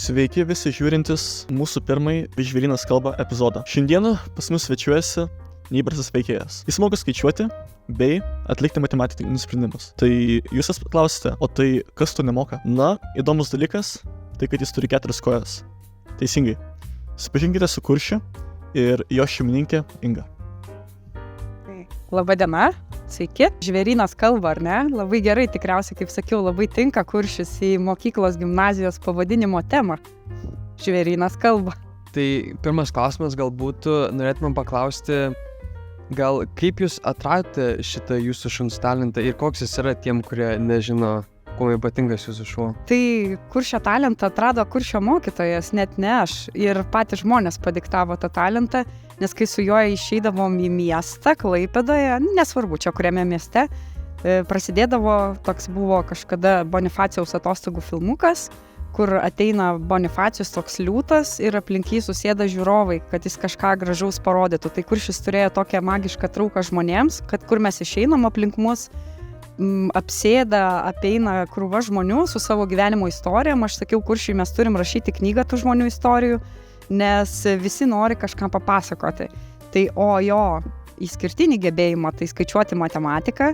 Sveiki visi žiūrintis mūsų pirmąjį Žvėrynas kalba epizodą. Šiandieną pas mus svečiuojasi neįprastas veikėjas. Jis moka skaičiuoti bei atlikti matematinius sprendimus. Tai jūs klausite, o tai kas to nemoka? Na, įdomus dalykas, tai kad jis turi 4 kojas. Teisingai. Susipažinkite su Kuršiu ir jo šeimininkė Inga. Labadiena, sveiki. Žvėrynas kalba, ar ne? Labai gerai, tikriausiai, kaip sakiau, labai tinka Kuršis į mokyklos gimnazijos pavadinimo temą. Žvėrynas kalba. Tai pirmas klausimas galbūt norėtumėm paklausti, gal kaip jūs atradote šitą jūsų šuns talentą ir koks jis yra tiem, kurie nežino, kuo ypatingas jūsų šuo? Tai Kuršio talentą atrado Kuršio mokytojas, net ne aš. Ir patys žmonės padiktavo tą talentą, nes kai su juo išeidavom į miestą, Klaipėdoje, nesvarbu čia kuriame mieste, prasidėdavo, toks buvo kažkada Bonifacijaus atostogų filmukas, kur ateina Bonifacijus toks liūtas ir aplink jį susėda žiūrovai, kad jis kažką gražaus parodytų. Tai Kuršis turėjo tokią magišką trauką žmonėms, kad kur mes išeinam aplink mus, apsėda, apeina krūva žmonių su savo gyvenimo istorijom. Aš sakiau, Kuršiui mes turim rašyti knygą tų žmonių istorijų, nes visi nori kažką papasakoti. Tai o jo išskirtinį gebėjimą, tai skaičiuoti matematiką,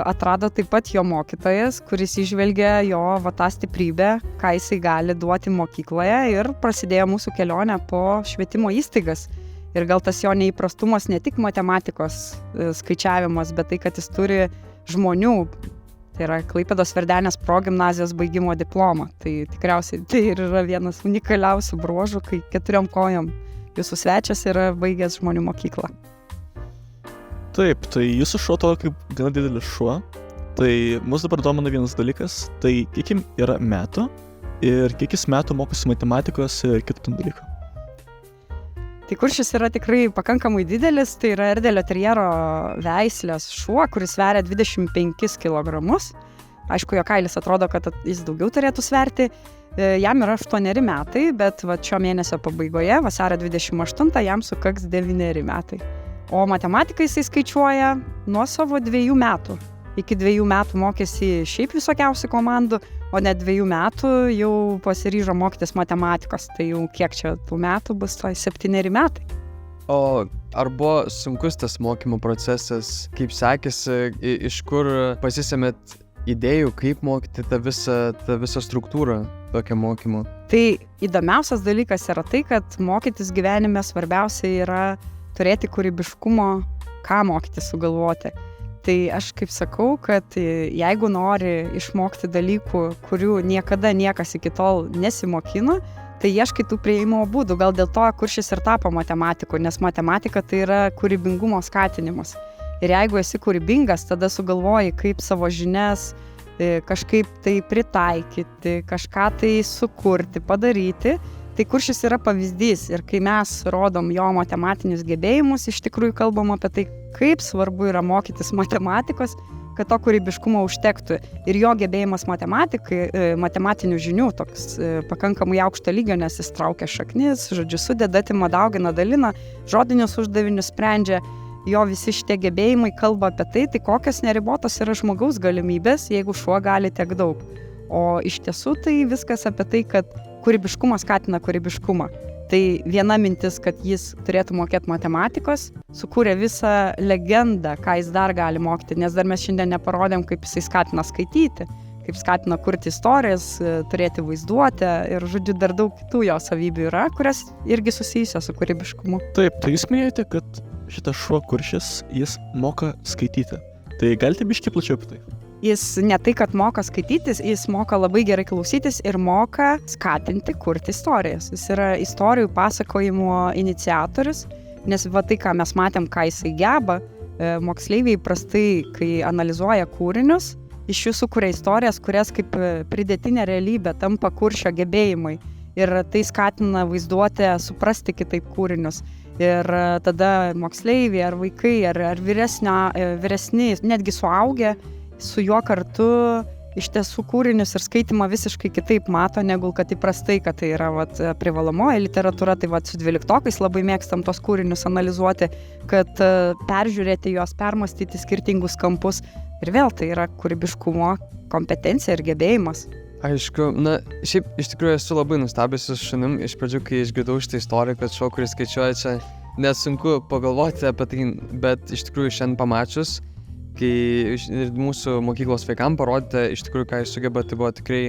atrado taip pat jo mokytojas, kuris įžvelgia jo tą stiprybę, ką jisai gali duoti mokykloje, ir prasidėjo mūsų kelionė po švietimo įstaigas. Ir gal tas jo neįprastumas ne tik matematikos skaičiavimas, bet tai, kad jis turi žmonių, tai yra Klaipėdos Verdenės progimnazijos baigimo diplomą. Tai tikriausiai tai ir yra vienas unikaliausių bruožų, kai 4 kojom jūsų svečias yra baigęs žmonių mokyklą. Taip, tai jūsų šuo to kaip gana didelis šuo. Tai mus dabar domina vienas dalykas, tai kiek jam yra metų ir kiek jis metų mokosi matematikos ir kitų dalykų. Tai Kuršis yra tikrai pakankamai didelis, tai yra Erdelio terjero veislės šuo, kuris sveria 25 kg. Aišku, jo kailis atrodo, kad jis daugiau turėtų sverti. Jam yra 8 metai, bet šio mėnesio pabaigoje, vasario 28, jam sukaks 9 metai. O matematiką jisai skaičiuoja nuo savo 2 metų. Iki 2 metų mokėsi šiaip visokiausių komandų, o net 2 metų jau pasiryžo mokytis matematikos. Tai jau kiek čia tų metų bus, 7 metai. O ar buvo sunkus tas mokymo procesas, kaip sekėsi, iš kur pasisėmėt idėjų, kaip mokyti tą visą struktūrą tokio mokymo? Tai įdomiausias dalykas yra tai, kad mokytis gyvenime svarbiausia yra turėti kūrybiškumo, ką mokyti sugalvoti. Tai aš kaip sakau, kad jeigu nori išmokti dalykų, kurių niekada niekas iki tol nesimokino, tai ieškai tų prieimo būdų. Gal dėl to Kuršis ir tapo matematiku, nes matematika tai yra kūrybingumo skatinimas. Ir jeigu esi kūrybingas, tada sugalvoji, kaip savo žinias kažkaip tai pritaikyti, kažką tai sukurti, padaryti. Tai Kuršis yra pavyzdys, ir kai mes rodom jo matematinius gebėjimus, iš tikrųjų kalbam apie tai, kaip svarbu yra mokytis matematikos, kad to kūrybiškumo užtektų. Ir jo gebėjimas matematinių žinių toks pakankamai aukšto lygio, nes jis traukia šaknis, žodžiu, sudeda, atima, daugina, dalina, žodinius uždavinius sprendžia. Jo visi šitie gebėjimai kalba apie tai kokios neribotos yra žmogaus galimybės, jeigu šuo gali tiek daug. O iš tiesų tai viskas apie tai, kad kūrybiškumas skatina kūrybiškumą. Tai viena mintis, kad jis turėtų mokėti matematikos, sukūrė visą legendą, ką jis dar gali mokyti, nes dar mes šiandien neparodėm, kaip jisai skatina skaityti, kaip skatina kurti istorijas, turėti vaizduotę ir, žodžiu, dar daug kitų jo savybių yra, kurias irgi susijusios su kūrybiškumu. Taip, tai jūs minėjote, kad šitas šuo Kuršis, jis moka skaityti. Tai galite biškį plačiau apie tai? Jis ne tai, kad moka skaitytis, jis moka labai gerai klausytis ir moka skatinti kurti istorijas. Jis yra istorijų pasakojimo iniciatorius, nes tai, ką mes matėm, ką jisai geba, moksleiviai prastai, kai analizuoja kūrinius, iš jų sukuria istorijas, kurias kaip pridėtinė realybė tampa Kuršio gebėjimai. Ir tai skatina vaizduotę suprasti kitaip kūrinius. Ir tada moksleiviai ar vaikai, ar vyresni, netgi suaugę, su juo kartu iš tiesų kūrinius ir skaitimą visiškai kitaip mato, negu kad įprastai, kad tai yra privalomoji literatūra, tai su 12-okais labai mėgstam tos kūrinius analizuoti, kad peržiūrėti juos, permastyti skirtingus kampus. Ir vėl tai yra kūrybiškumo kompetencija ir gebėjimas. Aišku, na, šiaip iš tikrųjų esu labai nustebęs su šunim. Iš pradžių, kai išgirdau šitą istoriją, kad šuo, kuris skaičiuoja, čia net sunku pagalvoti apie tai, bet iš tikrųjų šiandien pamačius, kai mūsų mokyklos vaikam parodėte iš tikrųjų, ką jis sugeba, tai buvo tikrai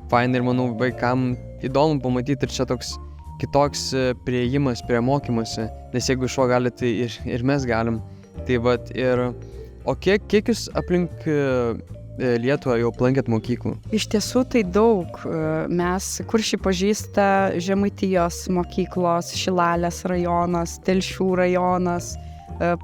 fain ir manau vaikam įdomu pamatyti ir čia toks kitoks priėjimas prie mokymosi, nes jeigu šuo gali, tai ir mes galim. Tai vat ir, o kiek jūs aplink Lietuvą jau aplankėt mokyklų? Iš tiesų tai daug. Mes Kuršį pažįsta Žemaitijos mokyklos, Šilalės rajonas, Telšių rajonas,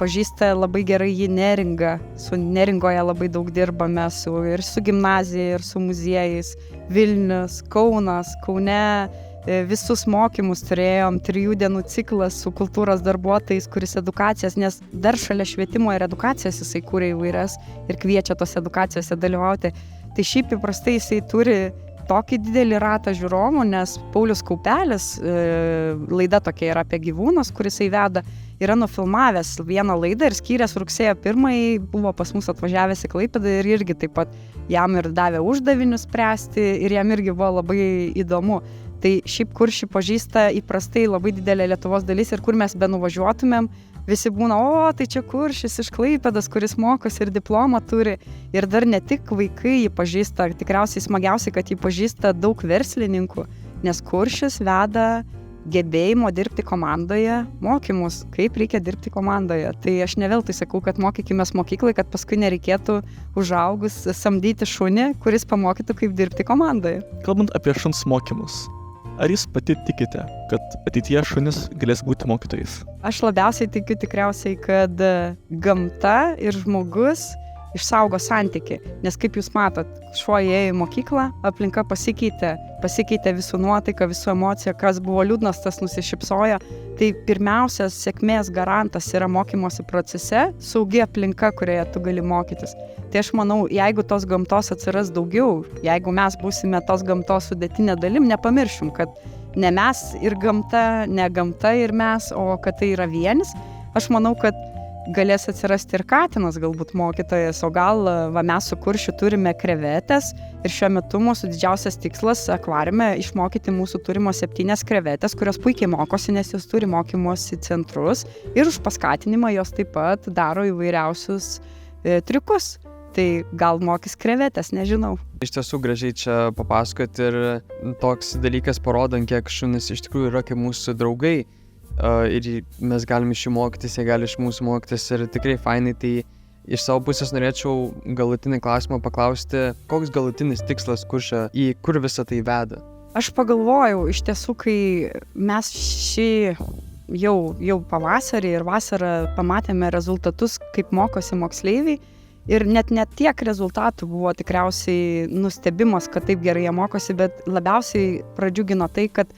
pažįsta labai gerai jį Neringa. Su Neringoje labai daug dirbame ir su gimnazija, ir su muziejais. Vilnius, Kaunas, Kaune. Visus mokymus turėjom, 3 dienų ciklas su kultūros darbuotojais, kuris edukacijas, nes dar šalia švietimo ir edukacijos jisai kūrė įvairias ir kviečia tos edukacijose dalyvauti. Tai šiaip įprastai jisai turi tokį didelį ratą žiūrovų, nes Paulius Kaupelis, laida tokia yra apie gyvūnus, kuris įveda, yra nufilmavęs vieną laidą ir skyręs rugsėjo 1, buvo pas mus atvažiavęs į Klaipėdą ir irgi taip pat jam ir davė uždavinius spręsti ir jam irgi buvo labai įdomu. Tai šiaip Kuršį pažįsta įprastai labai didelė Lietuvos dalis ir kur mes benuvažiuotumėm, visi būna, tai čia Kuršis iš Klaipėdos, kuris mokosi ir diplomą turi. Ir dar ne tik vaikai jį pažįsta, tikriausiai smagiausiai, kad jį pažįsta daug verslininkų, nes Kuršis veda gebėjimo dirbti komandoje mokymus, kaip reikia dirbti komandoje. Tai aš ne veltui sakau, kad mokykimės mokyklai, kad paskui nereikėtų užaugus samdyti šunį, kuris pamokytų, kaip dirbti komandoje. Kalbant apie šuns mokymus, ar jūs pati tikite, kad ateityje šunis galės būti mokytojais? Aš labiausiai tikiu tikriausiai, kad gamta ir žmogus išsaugo santykį, nes kaip jūs matot, šuo įėjo į mokyklą, aplinka pasikeitė visų nuotaika, visų emocija, kas buvo liūdnas, tas nusišypsojo. Tai pirmiausias sėkmės garantas yra mokymosi procese, saugi aplinka, kurioje tu gali mokytis. Tai aš manau, jeigu tos gamtos atsiras daugiau, jeigu mes būsime tos gamtos sudėtinė dalim, nepamiršim, kad ne mes ir gamta, ne gamta ir mes, o kad tai yra vienis. Aš manau, kad galės atsirasti ir katinas galbūt mokytojas, o gal mes su Kuršiu turime krevetės ir šiuo metu mūsų didžiausias tikslas akvariume išmokyti mūsų turimo 7 krevetės, kurios puikiai mokosi, nes jos turi mokymosi centrus ir už paskatinimą jos taip pat daro įvairiausius triukus. Tai gal mokys krevetės, nežinau. Iš tiesų gražiai čia papasakot ir toks dalykas parodant, kiek šunis iš tikrųjų yra kaip mūsų draugai. Ir mes galim iš jų mokytis, jie gali iš mūsų mokytis ir tikrai fainai. Tai iš savo pusės norėčiau galutinį klausimą paklausti, koks galutinis tikslas Kuršio, į kur visą tai veda? Aš pagalvojau, iš tiesų, kai mes šį jau pavasarį ir vasarą pamatėme rezultatus, kaip mokosi moksleiviai, ir net tiek rezultatų buvo tikriausiai nustebimas, kad taip gerai jie mokosi, bet labiausiai pradžiugino tai, kad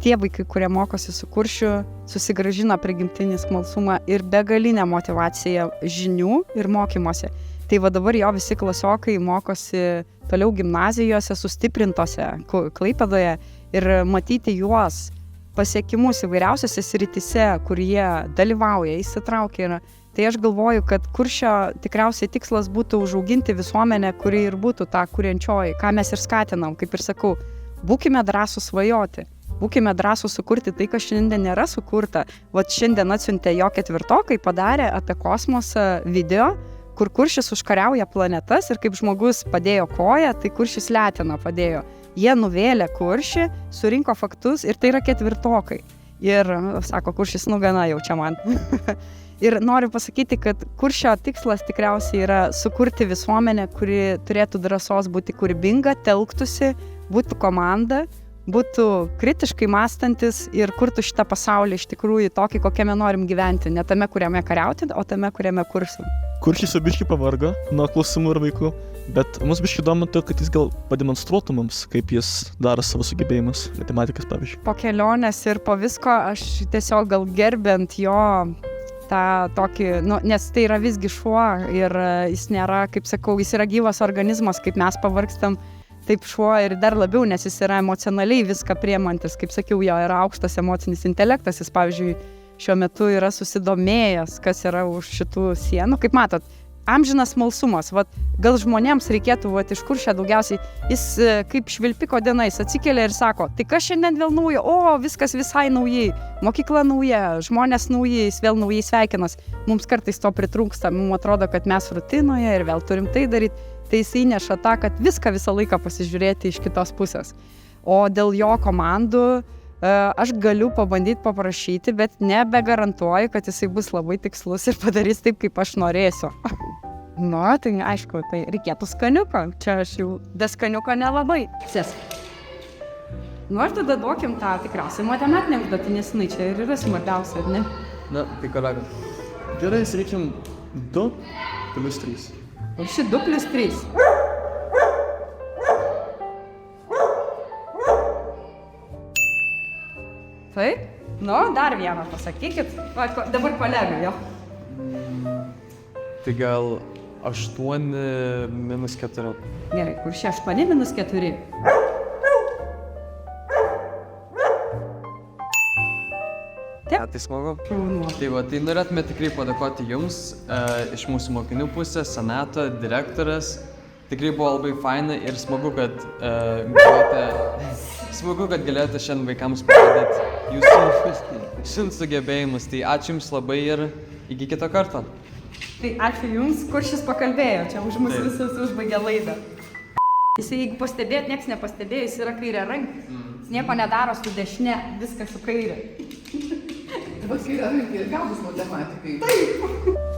tie vaikai, kurie mokosi su Kuršiu, susigrąžina prigimtinį smalsumą ir begalinę motyvaciją žinių ir mokymosi. Tai va dabar jo visi klasiokai mokosi toliau gimnazijose, sustiprintose Klaipėdoje ir matyti juos pasiekimus įvairiausiose srityse, kur jie dalyvauja, įsitraukia. Tai aš galvoju, kad Kuršio tikriausiai tikslas būtų užauginti visuomenę, kuri ir būtų ta kuriančioji, ką mes ir skatinam, kaip ir sakau, būkime drąsūs svajoti. Būkime drąsūs sukurti tai, kas šiandien nėra sukurta. Vat šiandien atsiuntė jo 4-okai, padarė apie kosmosą video, kur Kuršis užkariauja planetas ir kaip žmogus padėjo koją, tai Kuršis leteną padėjo. Jie nuvėlė Kuršį, surinko faktus ir tai yra 4-okai. Ir sako, Kuršis gana jau čia man. Ir noriu pasakyti, kad Kuršio tikslas tikriausiai yra sukurti visuomenę, kuri turėtų drąsos būti kūrybinga, telktųsi, būtų komanda, būtų kritiškai mąstantis ir kurtų šitą pasaulį iš tikrųjų tokį, kokiame norim gyventi. Ne tame, kuriame kariauti, o tame, kuriame kursim. Kuršis jau biškį pavargo nuo klausimų ir vaikų, bet mums biškį įdomu tai, kad jis gal pademonstruotų mums, kaip jis daro savo sugebėjimus, matematikas pavyzdžiui. Po kelionės ir po visko aš tiesiog gal gerbiant jo tą tokį, nes tai yra visgi šuo ir jis nėra, kaip sakau, jis yra gyvas organizmas, kaip mes pavargstam. Taip šuo ir dar labiau, nes jis yra emocionaliai viską priemantis. Kaip sakiau, jo yra aukštas emocinis intelektas. Jis, pavyzdžiui, šiuo metu yra susidomėjęs, kas yra už šitų sienų. Kaip matot, amžinas smalsumas. Vat, gal žmonėms reikėtų, vat, iš kur čia daugiausiai, jis kaip švilpiko dienais atsikelia ir sako, tai kas šiandien vėl nauja, viskas visai naujai, mokykla nauja, žmonės naujai, jis vėl naujai sveikinas. Mums kartais to pritrūksta, mums atrodo, kad mes rutinoje ir vėl turim tai daryti, tai jis įneša tą, kad viską visą laiką pasižiūrėti iš kitos pusės. O dėl jo komandų aš galiu pabandyti paprašyti, bet nebegarantuoju, kad jisai bus labai tikslus ir padarys taip, kaip aš norėsiu. Tai aišku, tai reikėtų skaniuko. Čia aš jau be skaniuko nelabai. Sėsk. Ir tada duokim tą tikriausiai matematinę užduotį, nes čia ir yra smarbiausia, ar ne? Na, tai kolega. Gerai, reikim 2 plus 3. O ši 2 plus 3. Taip? Dar vieną pasakykit. Dabar kolegai jo. Tai gal 8 minus 4. Gerai, kur šia 8 minus 4? Tai smagu. Tai norėtume tikrai padėkoti jums iš mūsų mokinių pusės, senato, direktorės. Tikrai buvo labai faina ir smagu, kad galėjote šiandien vaikams parodyti jūsų sugebėjimus. Tai ačiū jums labai ir iki kito karto. Tai ačiū jums, kur šis pakalbėjo, čia už mus visus užbaigė laidą. Jisai, jeigu pastebėjot, nieks nepastebėjo, jis yra kairė ranka. Jis nieko nedaro su dešinė, viskas su kairė. Dabar kairė ranka ir gabus matematikai. Taip.